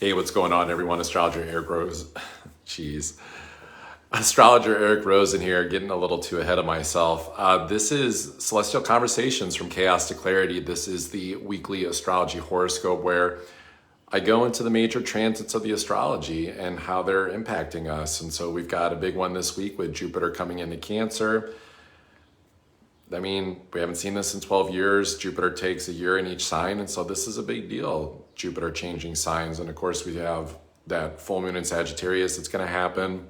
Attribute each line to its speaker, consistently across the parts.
Speaker 1: Hey, what's going on, everyone? Astrologer Eric Rose. Jeez. Astrologer Eric Rosen here, getting a little too ahead of myself. This is Celestial Conversations from Chaos to Clarity. This is the weekly astrology horoscope where I go into the major transits of the astrology and how they're impacting us. And so we've got a big one this week with Jupiter coming into Cancer. I mean, we haven't seen this in 12 years. Jupiter takes a year in each sign, and so this is a big deal, Jupiter changing signs. And of course, we have that full moon in Sagittarius that's going to happen,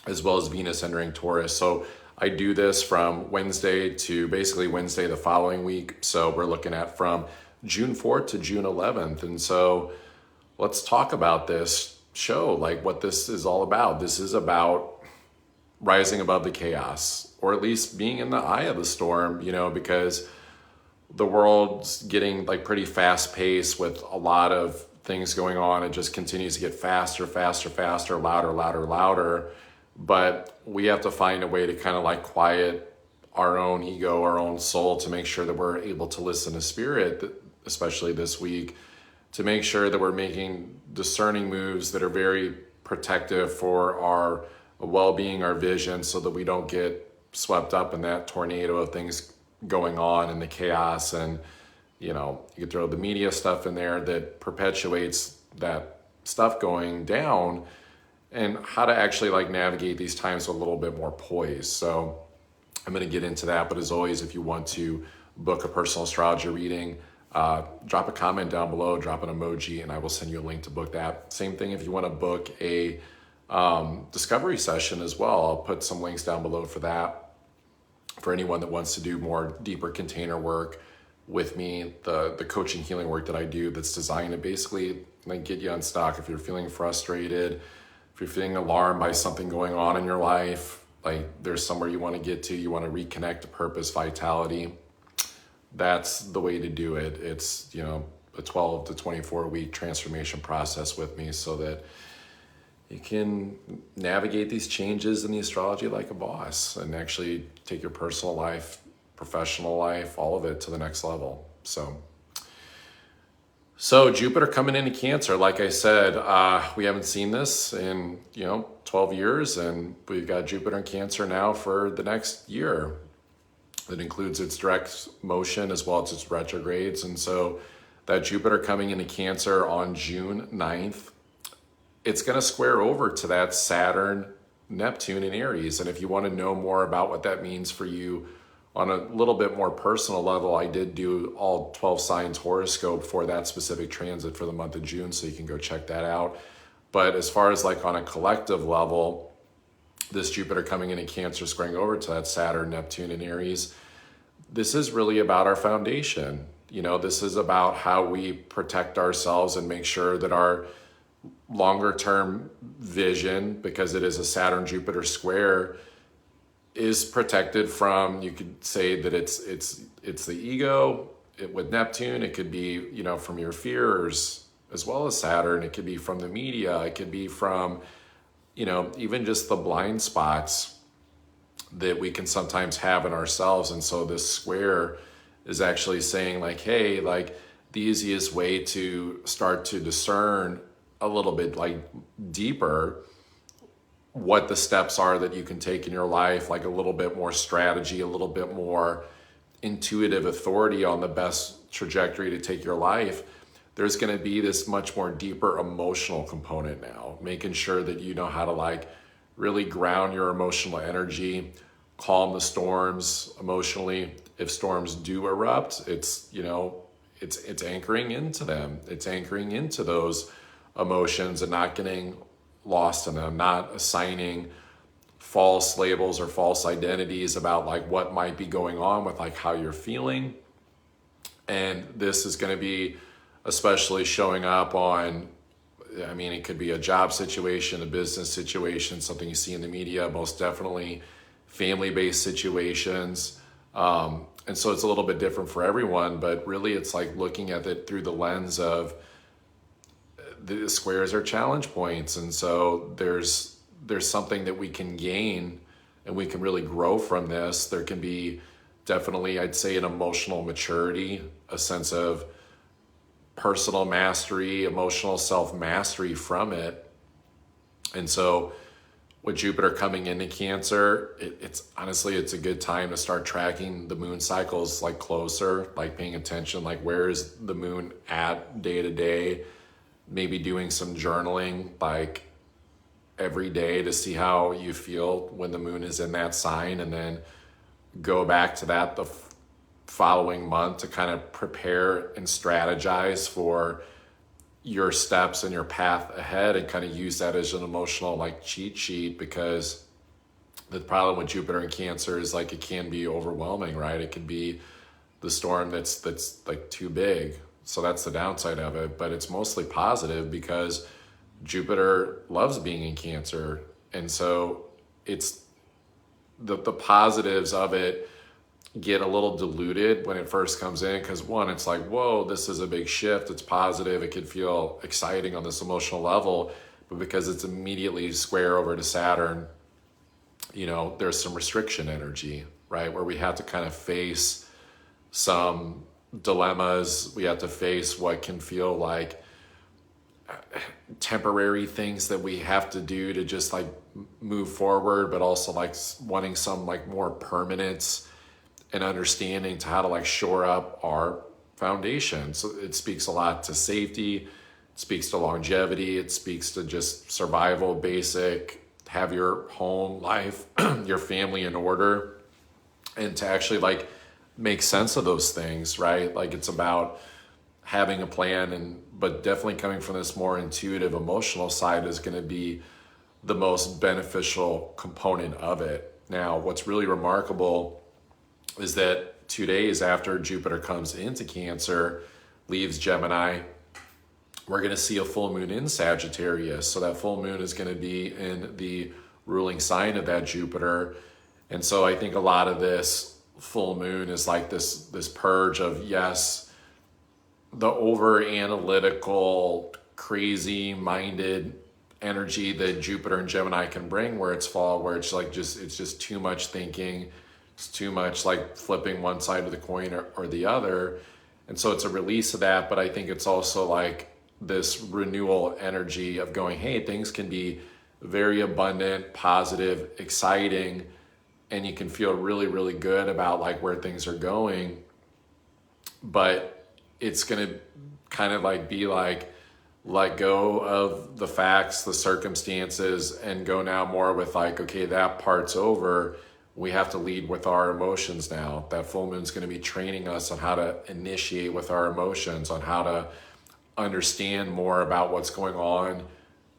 Speaker 1: as well as Venus entering Taurus. So I do this from Wednesday to basically Wednesday the following week. So we're looking at from June 4th to June 11th. And so let's talk about this show, like what this is all about. This is about rising above the chaos, or at least being in the eye of the storm, because the world's getting like pretty fast paced with a lot of things going on. It just continues to get faster, faster, faster, louder, louder, louder. But we have to find a way to kind of like quiet our own ego, our own soul, to make sure that we're able to listen to spirit, especially this week, to make sure that we're making discerning moves that are very protective for our well-being, our vision, so that we don't get swept up in that tornado of things going on and the chaos. And you could throw the media stuff in there that perpetuates that stuff going down, and how to actually like navigate these times with a little bit more poise. So I'm going to get into that, but as always, if you want to book a personal astrology reading, drop a comment down below, drop an emoji, and I will send you a link to book that. Same thing if you want to book a discovery session as well. I'll put some links down below for that, for anyone that wants to do more deeper container work with me, the coaching healing work that I do, that's designed to basically like get you unstuck. If you're feeling frustrated, if you're feeling alarmed by something going on in your life, like there's somewhere you want to get to, you want to reconnect to purpose, vitality, that's the way to do it. It's a 12 to 24 week transformation process with me, so that you can navigate these changes in the astrology like a boss and actually take your personal life, professional life, all of it to the next level. So Jupiter coming into Cancer, like I said, we haven't seen this in 12 years, and we've got Jupiter in Cancer now for the next year. That includes its direct motion as well as its retrogrades. And so that Jupiter coming into Cancer on June 9th, it's going to square over to that Saturn, Neptune in Aries. And if you want to know more about what that means for you on a little bit more personal level, I did do all 12 signs horoscope for that specific transit for the month of June, so you can go check that out. But as far as like on a collective level, this Jupiter coming into Cancer, squaring over to that Saturn, Neptune in Aries, this is really about our foundation. This is about how we protect ourselves and make sure that our longer term vision, because it is a Saturn Jupiter square, is protected from, you could say that it's the ego. With Neptune, it could be from your fears, as well as Saturn. It could be from the media. It could be from even just the blind spots that we can sometimes have in ourselves. And so this square is actually saying like, hey, like the easiest way to start to discern a little bit like deeper what the steps are that you can take in your life, like a little bit more strategy, a little bit more intuitive authority on the best trajectory to take your life. There's going to be this much more deeper emotional component now, making sure that you know how to like really ground your emotional energy, calm the storms emotionally. If storms do erupt, it's anchoring into them. It's anchoring into those emotions and not getting lost in them, not assigning false labels or false identities about like what might be going on with like how you're feeling. And this is going to be especially showing up on, it could be a job situation, a business situation, something you see in the media, most definitely family-based situations. And so it's a little bit different for everyone, but really it's like looking at it through the lens of the squares are challenge points. And so there's something that we can gain and we can really grow from this. There can be definitely, I'd say, an emotional maturity, a sense of personal mastery, emotional self-mastery from it. And so with Jupiter coming into Cancer, it's honestly, it's a good time to start tracking the moon cycles like closer, like paying attention, like where is the moon at day to day, maybe doing some journaling like every day to see how you feel when the moon is in that sign, and then go back to that the following month to kind of prepare and strategize for your steps and your path ahead, and kind of use that as an emotional like cheat sheet. Because the problem with Jupiter in Cancer is like it can be overwhelming, right? It can be the storm that's like too big. So that's the downside of it. But it's mostly positive because Jupiter loves being in Cancer. And so it's the positives of it get a little diluted when it first comes in, because one, it's like, whoa, this is a big shift, it's positive, it could feel exciting on this emotional level. But because it's immediately square over to Saturn, there's some restriction energy, right, where we have to kind of face some dilemmas. We have to face what can feel like temporary things that we have to do to just like move forward, but also like wanting some like more permanence and understanding to how to like shore up our foundation. So it speaks a lot to safety, it speaks to longevity, it speaks to just survival, basic, have your home life, your family in order, and to actually like make sense of those things, right? Like it's about having a plan, but definitely coming from this more intuitive, emotional side is going to be the most beneficial component of it. Now, what's really remarkable is that 2 days after Jupiter comes into Cancer, leaves Gemini, we're going to see a full moon in Sagittarius. So that full moon is going to be in the ruling sign of that Jupiter. And so I think a lot of this full moon is like this purge of, yes, the over analytical, crazy minded energy that Jupiter and Gemini can bring, where it's just too much thinking. It's too much like flipping one side of the coin or the other. And so it's a release of that. But I think it's also like this renewal energy of going, hey, things can be very abundant, positive, exciting, and you can feel really, really good about like where things are going. But it's going to kind of like be like, let go of the facts, the circumstances, and go now more with like, okay, that part's over. We have to lead with our emotions now. That full moon's going to be training us on how to initiate with our emotions, on how to understand more about what's going on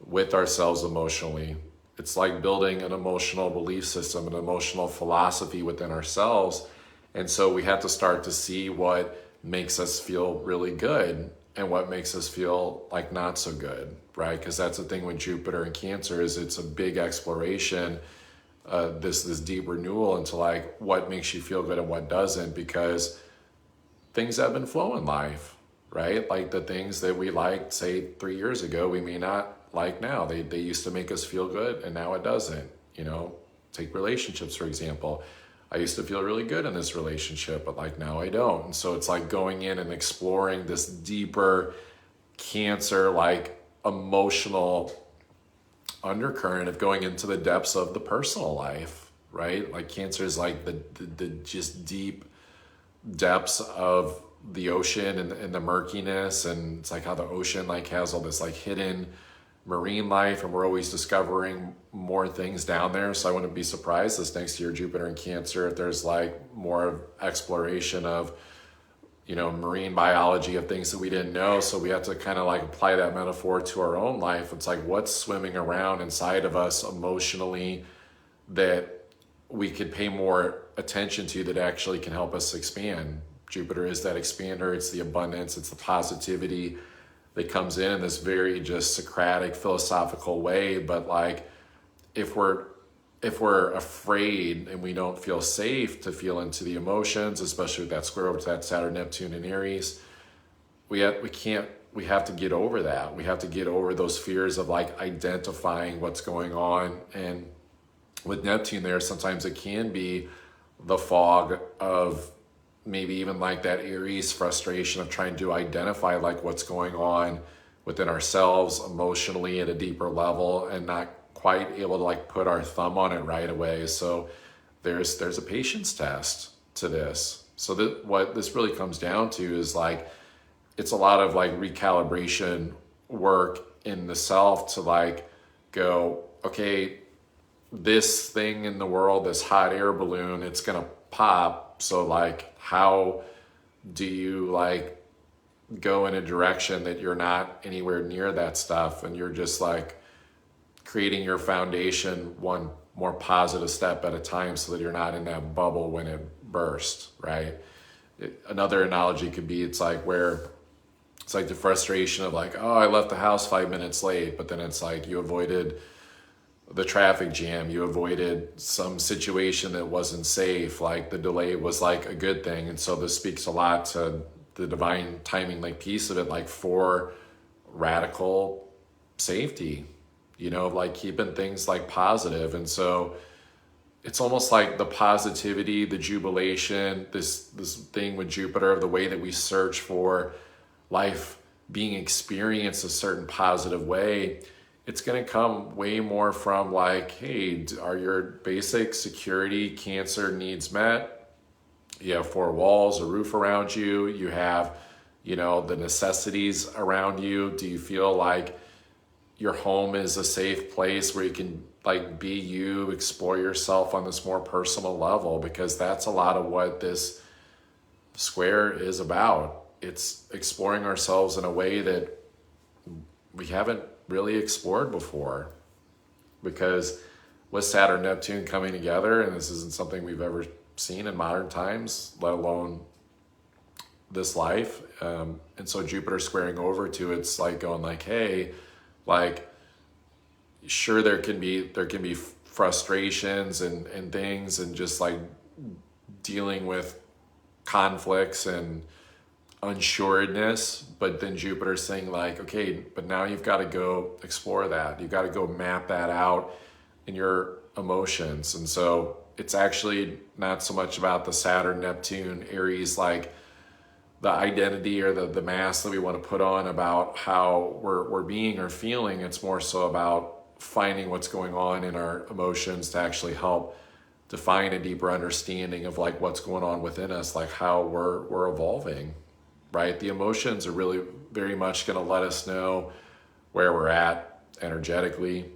Speaker 1: with ourselves emotionally. It's like building an emotional belief system, an emotional philosophy within ourselves. And so we have to start to see what makes us feel really good and what makes us feel like not so good, right? Because that's the thing with Jupiter and Cancer, is it's a big exploration, this deep renewal into like what makes you feel good and what doesn't, because things have been flow in life, right? Like the things that we liked, say 3 years ago, we may not like now. They used to make us feel good and now it doesn't. Take relationships, for example. I used to feel really good in this relationship, but like now I don't. And so it's like going in and exploring this deeper Cancer, like emotional undercurrent of going into the depths of the personal life, right? Like Cancer is like the just deep depths of the ocean and the murkiness. And it's like how the ocean like has all this like hidden marine life, and we're always discovering more things down there. So I wouldn't be surprised this next year, Jupiter in Cancer, if there's like more exploration of, marine biology, of things that we didn't know. So we have to kind of like apply that metaphor to our own life. It's like what's swimming around inside of us emotionally that we could pay more attention to, that actually can help us expand. Jupiter is that expander. It's the abundance. It's the positivity that comes in this very just Socratic philosophical way. But like if we're afraid and we don't feel safe to feel into the emotions, especially with that square over to that Saturn, Neptune, and Aries, we have to get over that. We have to get over those fears of like identifying what's going on. And with Neptune there, sometimes it can be the fog of maybe even like that Aries frustration of trying to identify like what's going on within ourselves emotionally at a deeper level and not quite able to like put our thumb on it right away. So there's a patience test to this. So that what this really comes down to is like it's a lot of like recalibration work in the self to like go, okay, this thing in the world, this hot air balloon, it's gonna pop. So like how do you like go in a direction that you're not anywhere near that stuff and you're just like creating your foundation one more positive step at a time so that you're not in that bubble when it bursts, right? Another analogy could be it's like the frustration of like, oh, I left the house 5 minutes late, but then it's like you avoided the traffic jam, you avoided some situation that wasn't safe, like the delay was like a good thing. And so this speaks a lot to the divine timing like piece of it, like for radical safety, like keeping things like positive. And so it's almost like the positivity, the jubilation, this thing with Jupiter of the way that we search for life being experienced a certain positive way. It's going to come way more from like, hey, are your basic security, cancer needs met? You have 4 walls, a roof around you. You have, the necessities around you. Do you feel like your home is a safe place where you can like be you, explore yourself on this more personal level? Because that's a lot of what this square is about. It's exploring ourselves in a way that we haven't really explored before, because with Saturn Neptune coming together, and this isn't something we've ever seen in modern times, let alone this life, and so Jupiter squaring over to it's like going like, hey, like sure there can be frustrations and things and just like dealing with conflicts and unsureness, but then Jupiter's saying like, okay, but now you've got to go explore that. You've got to go map that out in your emotions. And so it's actually not so much about the Saturn, Neptune, Aries, like the identity or the mask that we want to put on about how we're being or feeling. It's more so about finding what's going on in our emotions to actually help define a deeper understanding of like what's going on within us, like how we're evolving. Right? The emotions are really very much going to let us know where we're at energetically.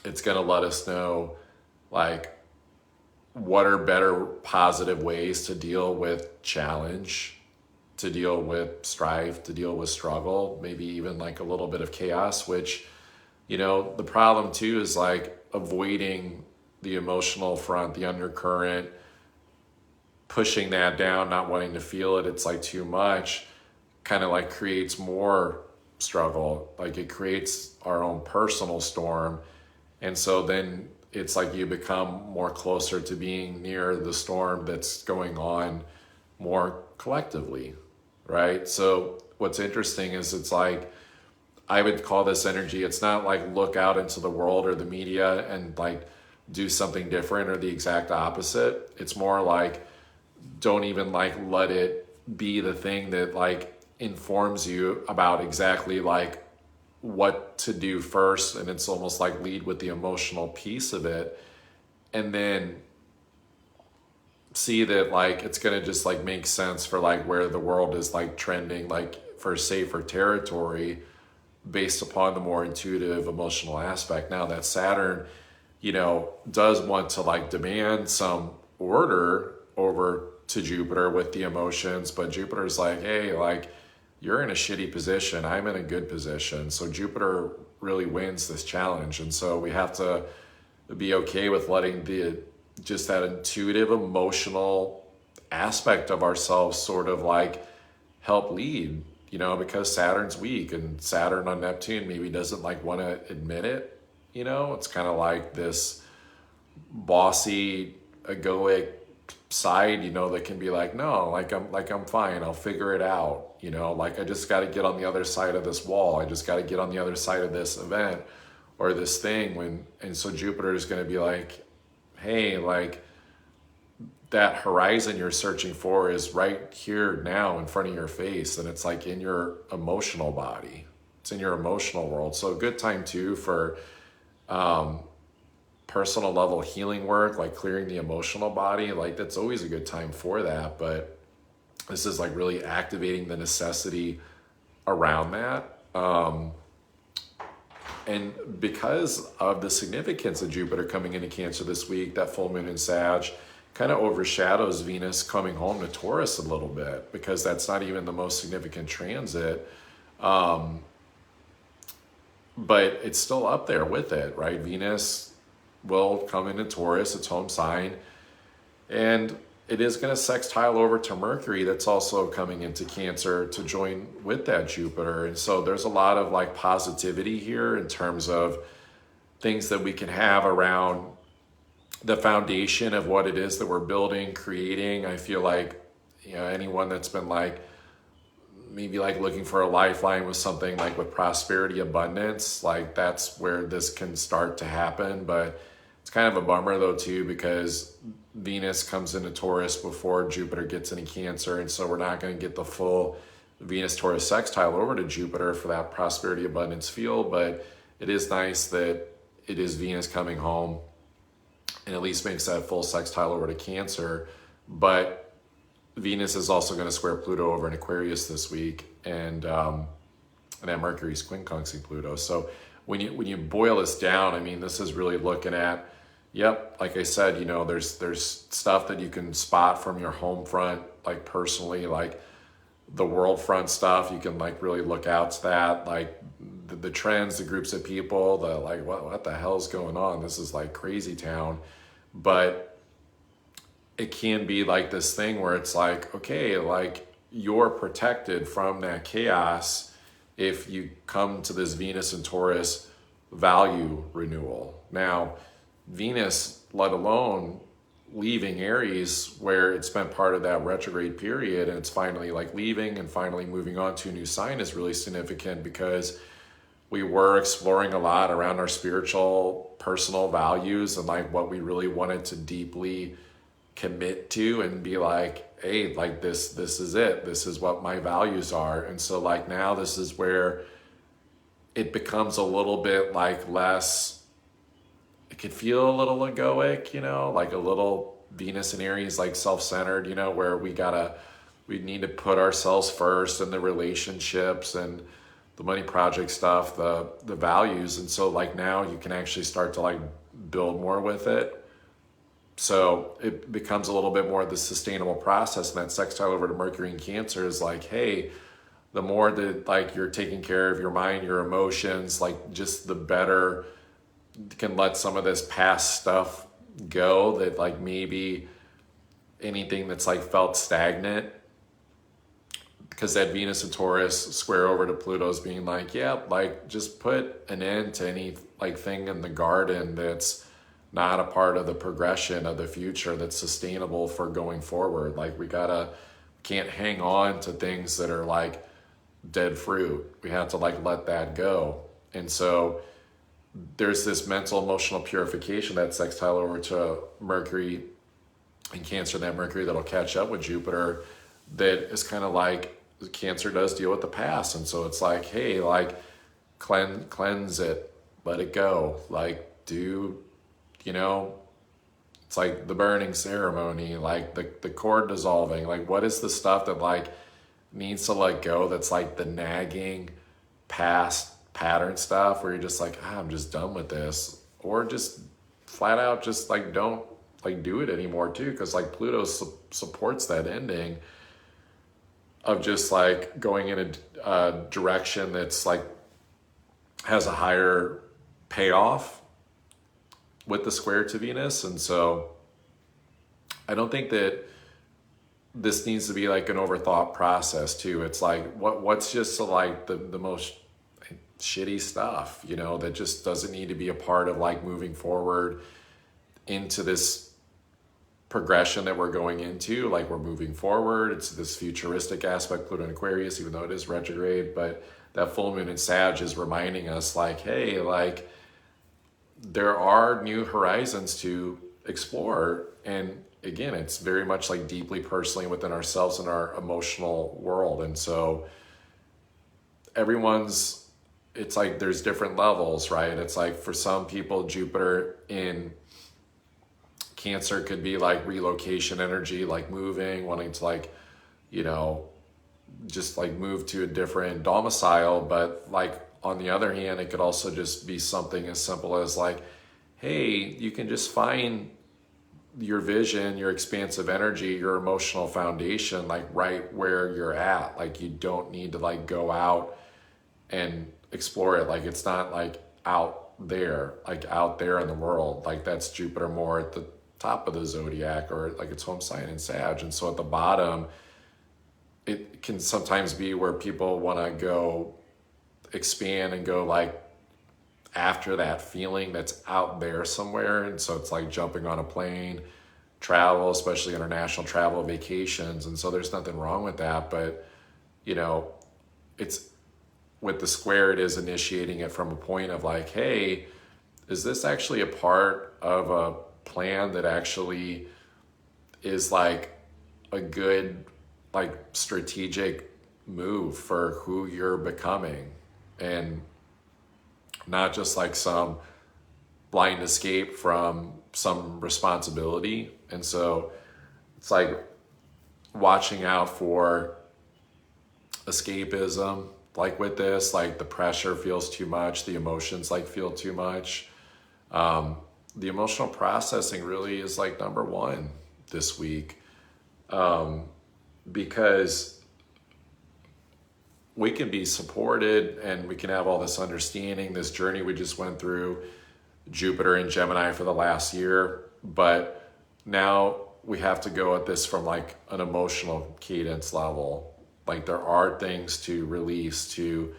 Speaker 1: It's going to let us know like what are better positive ways to deal with challenge, to deal with strife, to deal with struggle, maybe even like a little bit of chaos, which, the problem too is like avoiding the emotional front, the undercurrent, pushing that down, not wanting to feel it. It's like too much, kind of like creates more struggle. Like it creates our own personal storm. And so then it's like you become more closer to being near the storm that's going on more collectively, right? So what's interesting is it's like, I would call this energy, it's not like look out into the world or the media and like do something different or the exact opposite. It's more like, don't even like let it be the thing that like informs you about exactly like what to do first. And it's almost like lead with the emotional piece of it, and then see that like it's going to just like make sense for like where the world is like trending, like for safer territory based upon the more intuitive emotional aspect. Now that Saturn, does want to like demand some order over to Jupiter with the emotions, but Jupiter's like, hey, like you're in a shitty position, I'm in a good position. So Jupiter really wins this challenge. And so we have to be okay with letting just that intuitive emotional aspect of ourselves sort of like help lead, because Saturn's weak and Saturn on Neptune maybe doesn't like want to admit it. It's kind of like this bossy, egoic side, that can be like, no, I'm fine, I'll figure it out, like I just got to get on the other side of this wall, I just got to get on the other side of this event or this thing. And so Jupiter is going to be like, hey, like that horizon you're searching for is right here now in front of your face, and it's like in your emotional body. It's in your emotional world. So a good time too for personal level healing work, like clearing the emotional body. Like that's always a good time for that. But this is like really activating the necessity around that. And because of the significance of Jupiter coming into Cancer this week, that full moon in Sag kind of overshadows Venus coming home to Taurus a little bit, because that's not even the most significant transit. But it's still up there with it, right? Venus will come into Taurus, its home sign, and it is going to sextile over to Mercury that's also coming into Cancer to join with that Jupiter. And so there's a lot of like positivity here in terms of things that we can have around the foundation of what it is that we're building, creating. I feel like, you know, anyone that's been like maybe like looking for a lifeline with something like with prosperity, abundance, like that's where this can start to happen. But it's kind of a bummer though too, because Venus comes into Taurus before Jupiter gets into Cancer, and so we're not going to get the full Venus-Taurus sextile over to Jupiter for that prosperity abundance feel. But it is nice that it is Venus coming home and at least makes that full sextile over to Cancer. But Venus is also going to square Pluto over in Aquarius this week, and that Mercury's quincunxing Pluto. So when you boil this down, I mean, this is really looking at, yep, like I said, you know, there's stuff that you can spot from your home front, like personally, like the world front stuff. You can like really look out to that, like the trends, the groups of people, the like, what the hell's going on? This is like crazy town. But it can be like this thing where it's like, okay, like you're protected from that chaos if you come to this Venus and Taurus value renewal. Now, Venus, let alone leaving Aries, where it's been part of that retrograde period, and it's finally like leaving and finally moving on to a new sign, is really significant, because we were exploring a lot around our spiritual, personal values and like what we really wanted to deeply commit to and be like, hey, like this is it. This is what my values are. And so like now this is where it becomes a little bit like less, it could feel a little egoic, you know, like a little Venus and Aries, like self-centered, you know, where we need to put ourselves first in the relationships and the money project stuff, the values. And so like now you can actually start to like build more with it. So it becomes a little bit more of the sustainable process. And that sextile over to Mercury in Cancer is like, hey, the more that like you're taking care of your mind, your emotions, like just the better can let some of this past stuff go, that like maybe anything that's like felt stagnant, because that Venus and Taurus square over to Pluto's being like, yeah, like just put an end to any like thing in the garden that's not a part of the progression of the future, that's sustainable for going forward. Like can't hang on to things that are like dead fruit. We have to like let that go. And so there's this mental emotional purification that sextile over to Mercury in Cancer, that Mercury that'll catch up with Jupiter, that is kind of like Cancer does deal with the past. And so it's like, hey, like cleanse it, let it go, like do, you know, it's like the burning ceremony, like the cord dissolving, like what is the stuff that like needs to let go, that's like the nagging past pattern stuff where you're just like, I'm just done with this, or just flat out just like don't like do it anymore too, because like Pluto supports that ending of just like going in a direction that's like has a higher payoff with the square to Venus. And so I don't think that this needs to be like an overthought process too. It's like what's just like the most shitty stuff, you know, that just doesn't need to be a part of like moving forward into this progression that we're going into. Like we're moving forward, it's this futuristic aspect, Pluto in Aquarius, even though it is retrograde. But that full moon in Sag is reminding us like, hey, like there are new horizons to explore, and again, it's very much like deeply personally within ourselves and our emotional world. And so it's like there's different levels, right? It's like for some people, Jupiter in Cancer could be like relocation energy, like moving, wanting to like, just like move to a different domicile. But like on the other hand, it could also just be something as simple as like, hey, you can just find your vision, your expansive energy, your emotional foundation, like right where you're at. Like you don't need to like go out and explore it. Like it's not like out there in the world. Like that's Jupiter more at the top of the zodiac, or like its home sign in Sag. And so at the bottom, it can sometimes be where people want to go expand and go like after that feeling that's out there somewhere. And so it's like jumping on a plane, travel, especially international travel, vacations. And so there's nothing wrong with that. But, it's with the square, it is initiating it from a point of like, hey, is this actually a part of a plan that actually is like a good, like strategic move for who you're becoming, and not just like some blind escape from some responsibility. And so it's like watching out for escapism, like with this, like the pressure feels too much, the emotions like feel too much. The emotional processing really is like number one this week, because we can be supported and we can have all this understanding, this journey we just went through, Jupiter in Gemini for the last year. But now we have to go at this from like an emotional cadence level. Like there are things to release, to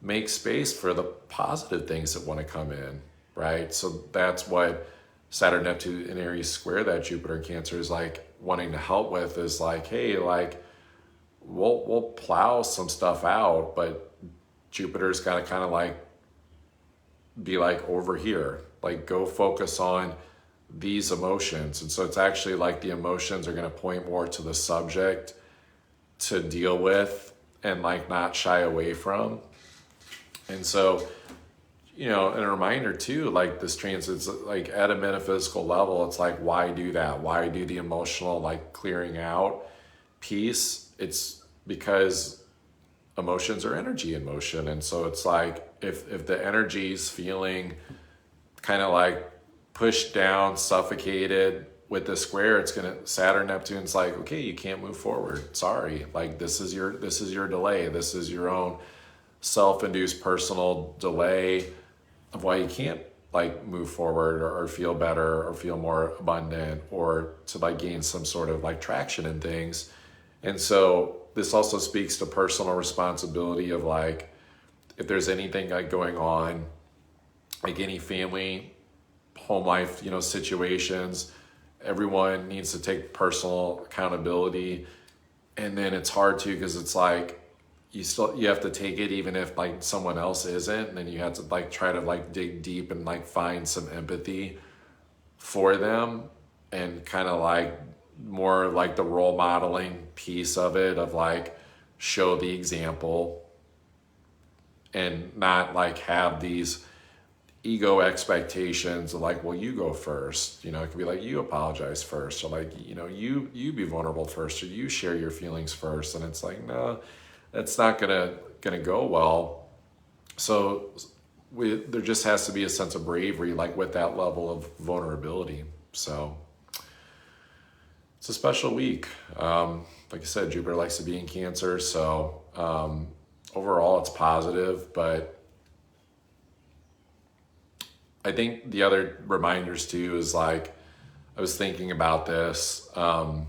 Speaker 1: make space for the positive things that want to come in, right? So that's what Saturn, Neptune, and Aries square that Jupiter in Cancer is like wanting to help with, is like, hey, like we'll plow some stuff out, but Jupiter's got to kind of like be like over here, like go focus on these emotions. And so it's actually like the emotions are going to point more to the subject to deal with and like not shy away from. And so, and a reminder too, like this transit's like at a metaphysical level, it's like, why do that? Why do the emotional like clearing out piece? It's because emotions are energy in motion. And so it's like, if the energy's feeling kind of like pushed down, suffocated with the square, it's gonna, Saturn, Neptune's like, okay, you can't move forward. Sorry. Like this is your delay. This is your own self-induced personal delay of why you can't like move forward or feel better or feel more abundant or to like gain some sort of like traction in things. And so this also speaks to personal responsibility of like, if there's anything like going on, like any family, home life, situations, everyone needs to take personal accountability. And then it's hard to, because it's like, you have to take it even if like someone else isn't, and then you have to like try to like dig deep and like find some empathy for them, and kind of like more like the role modeling piece of it, of like show the example and not like have these ego expectations of like, well, you go first, it could be like, you apologize first, or like, you be vulnerable first, or you share your feelings first. And it's like, no, that's not gonna go well. So there just has to be a sense of bravery, like with that level of vulnerability. So it's a special week. Like I said, Jupiter likes to be in Cancer. So overall it's positive, but I think the other reminders too is like, I was thinking about this. Some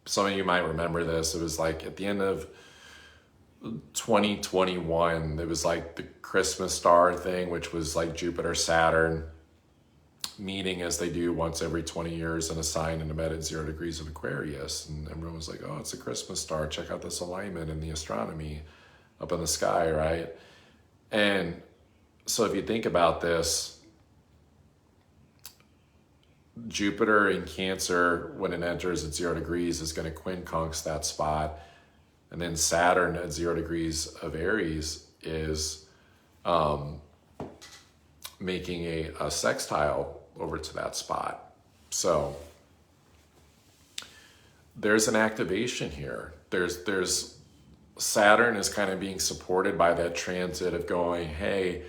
Speaker 1: of you might remember this. It was like at the end of 2021, it was like the Christmas star thing, which was like Jupiter, Saturn meeting as they do once every 20 years in a sign and met at 0 degrees of Aquarius. And everyone was like, oh, it's a Christmas star. Check out this alignment in the astronomy up in the sky, right? And so if you think about this, Jupiter in Cancer, when it enters at 0 degrees, is going to quincunx that spot. And then Saturn at 0 degrees of Aries is making a sextile over to that spot. So there's an activation here. There's Saturn is kind of being supported by that transit of going, hey,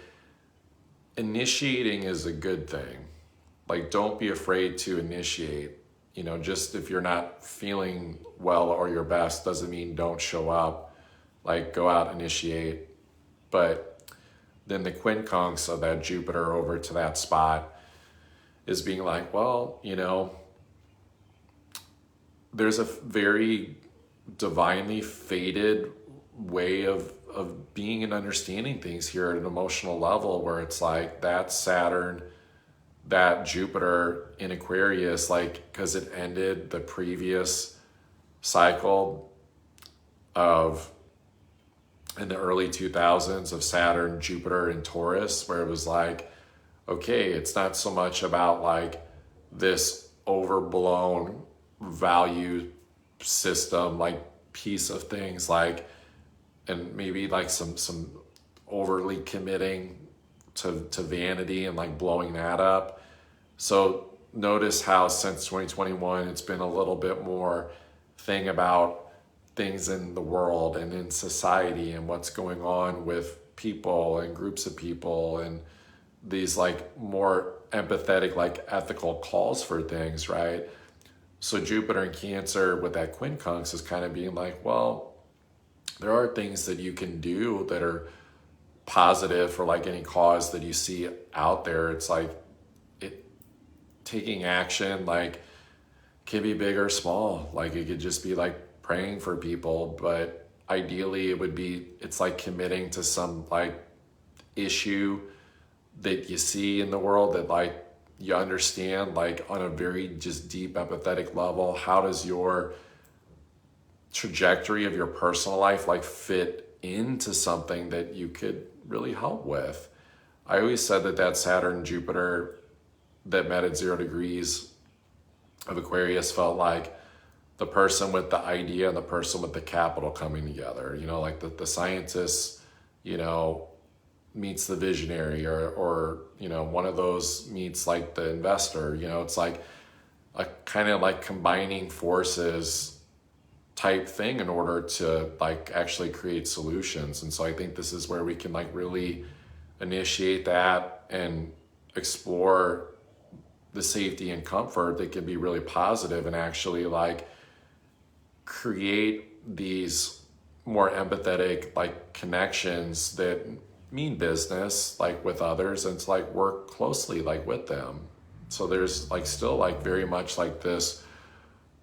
Speaker 1: initiating is a good thing. Like, don't be afraid to initiate. You know, just if you're not feeling well or your best doesn't mean don't show up. Like, go out, initiate. But then the quincunx of that Jupiter over to that spot is being like, well, you know, there's a very divinely fated way of being and understanding things here at an emotional level, where it's like that Saturn, that Jupiter in Aquarius, like, because it ended the previous cycle of in the early 2000s of Saturn, Jupiter, and Taurus, where it was like, okay, it's not so much about like this overblown value system, like piece of things, like, and maybe like some overly committing to vanity and like blowing that up. So notice how since 2021, it's been a little bit more thing about things in the world and in society and what's going on with people and groups of people and these like more empathetic, like ethical calls for things, right? So Jupiter in Cancer with that quincunx is kind of being like, well, there are things that you can do that are positive for like any cause that you see out there. It's like taking action, like, can be big or small. Like, it could just be like praying for people, but ideally it would be, it's like committing to some like issue that you see in the world that like you understand, like on a very just deep empathetic level. How does your trajectory of your personal life like fit into something that you could really help with? I always said that Saturn Jupiter that met at 0 degrees of Aquarius felt like the person with the idea and the person with the capital coming together. You know, like the scientist, you know, meets the visionary, or you know, one of those meets like the investor. You know, it's like a kind of like combining forces type thing in order to like actually create solutions. And so I think this is where we can like really initiate that and explore the safety and comfort that can be really positive and actually like create these more empathetic like connections that mean business like with others, and to like work closely like with them. So there's like still like very much like this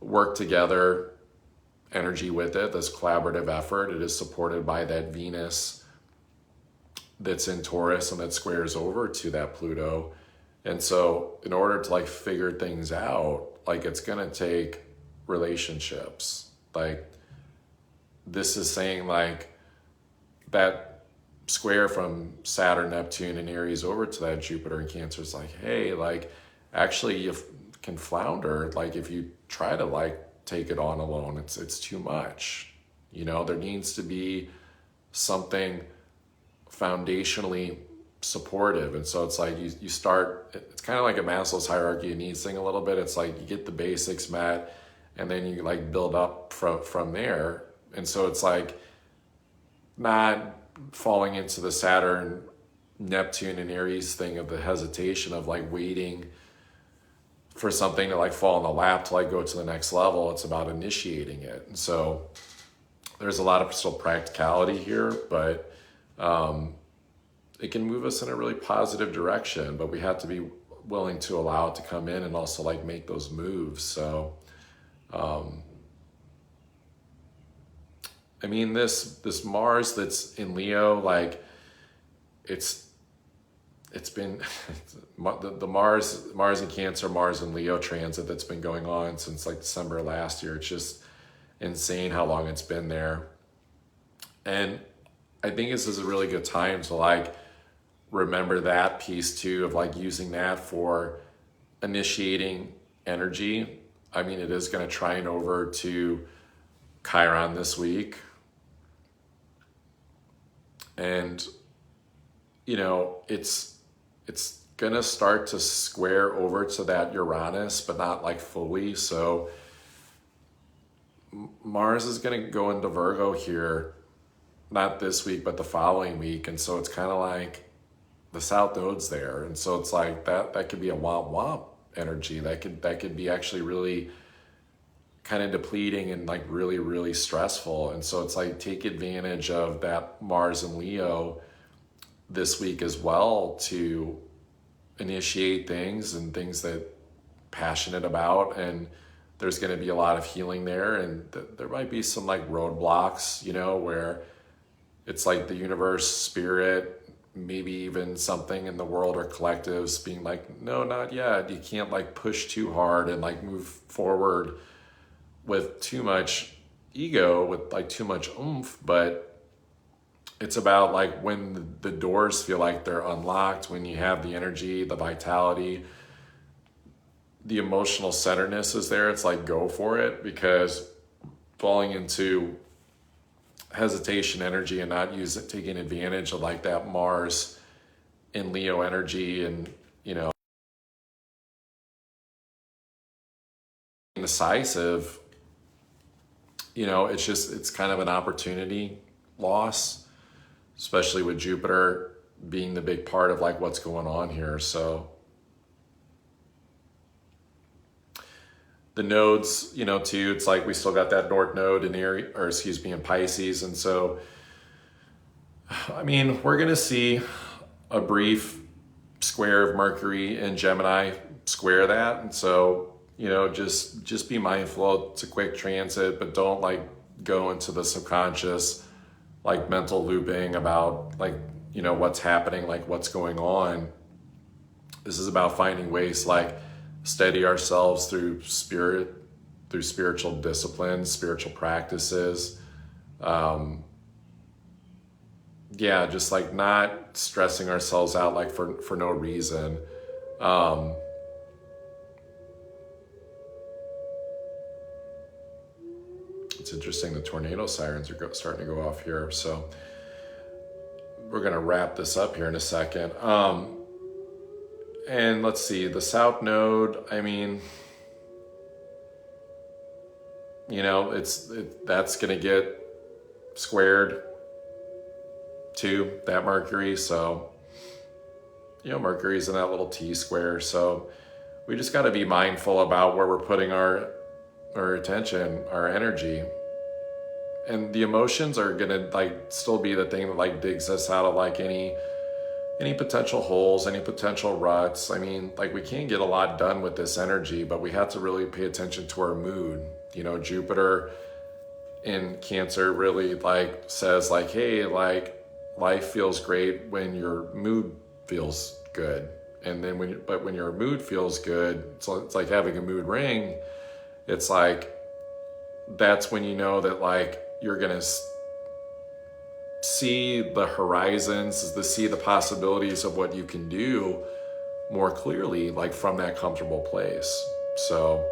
Speaker 1: work together energy with it, this collaborative effort. It is supported by that Venus that's in Taurus and that squares over to that Pluto. And so in order to like figure things out, like it's going to take relationships. Like this is saying like that square from Saturn, Neptune, and Aries over to that Jupiter and Cancer is like, hey, like actually you can flounder. Like if you try to like take it on alone, it's too much. You know, there needs to be something foundationally supportive. And so it's like you start, it's kind of like a Maslow's hierarchy of needs thing a little bit. It's like you get the basics met and then you like build up from there. And so it's like not falling into the Saturn, Neptune, and Aries thing of the hesitation of like waiting for something to like fall in the lap to like go to the next level. It's about initiating it. And so there's a lot of still practicality here, but it can move us in a really positive direction, but we have to be willing to allow it to come in and also like make those moves. So, I mean, this Mars that's in Leo, like it's been the Mars in Cancer, Mars in Leo transit that's been going on since like December of last year. It's just insane how long it's been there. And I think this is a really good time to like remember that piece too, of like using that for initiating energy. I mean, it is going to trine over to Chiron this week. And, you know, it's going to start to square over to that Uranus, but not like fully. So Mars is going to go into Virgo here, not this week, but the following week. And so it's kind of like the South Node's there. And so it's like that could be a womp womp energy. That could be actually really kind of depleting and like really, really stressful. And so it's like, take advantage of that Mars and Leo this week as well to initiate things and things that passionate about. And there's going to be a lot of healing there. And there might be some like roadblocks, you know, where it's like the universe, spirit, maybe even something in the world or collectives being like, no, not yet. You can't like push too hard and like move forward with too much ego, with like too much oomph. But it's about like when the doors feel like they're unlocked, when you have the energy, the vitality, the emotional centeredness is there. It's like, go for it, because falling into hesitation energy and not taking advantage of like that Mars in Leo energy and, you know, indecisive, you know, it's kind of an opportunity loss, especially with Jupiter being the big part of like what's going on here. So the nodes, you know, too, it's like we still got that North Node in in Pisces. And so, I mean, we're going to see a brief square of Mercury in Gemini square that. And so, you know, just be mindful. It's a quick transit, but don't like go into the subconscious, like mental looping about like, you know, what's happening, like what's going on. This is about finding ways like steady ourselves through spiritual disciplines, spiritual practices. Yeah, just like not stressing ourselves out like for no reason. It's interesting, the tornado sirens are starting to go off here. So we're going to wrap this up here in a second. And let's see, the South Node, I mean, you know, that's going to get squared to that Mercury. So, you know, Mercury's in that little T square. So we just got to be mindful about where we're putting our attention, our energy. And the emotions are going to like still be the thing that like digs us out of like any potential holes, any potential ruts. I mean, like we can't get a lot done with this energy, but we have to really pay attention to our mood. You know, Jupiter in Cancer really like says like, hey, like life feels great when your mood feels good. And then when your mood feels good, so it's like having a mood ring. It's like, that's when you know that like you're going to see the horizons, see the possibilities of what you can do more clearly, like from that comfortable place. So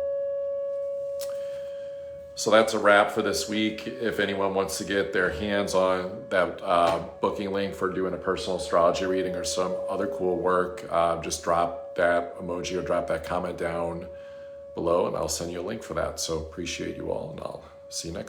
Speaker 1: that's a wrap for this week. If anyone wants to get their hands on that booking link for doing a personal astrology reading or some other cool work, just drop that emoji or drop that comment down below and I'll send you a link for that. So appreciate you all, and I'll see you next time.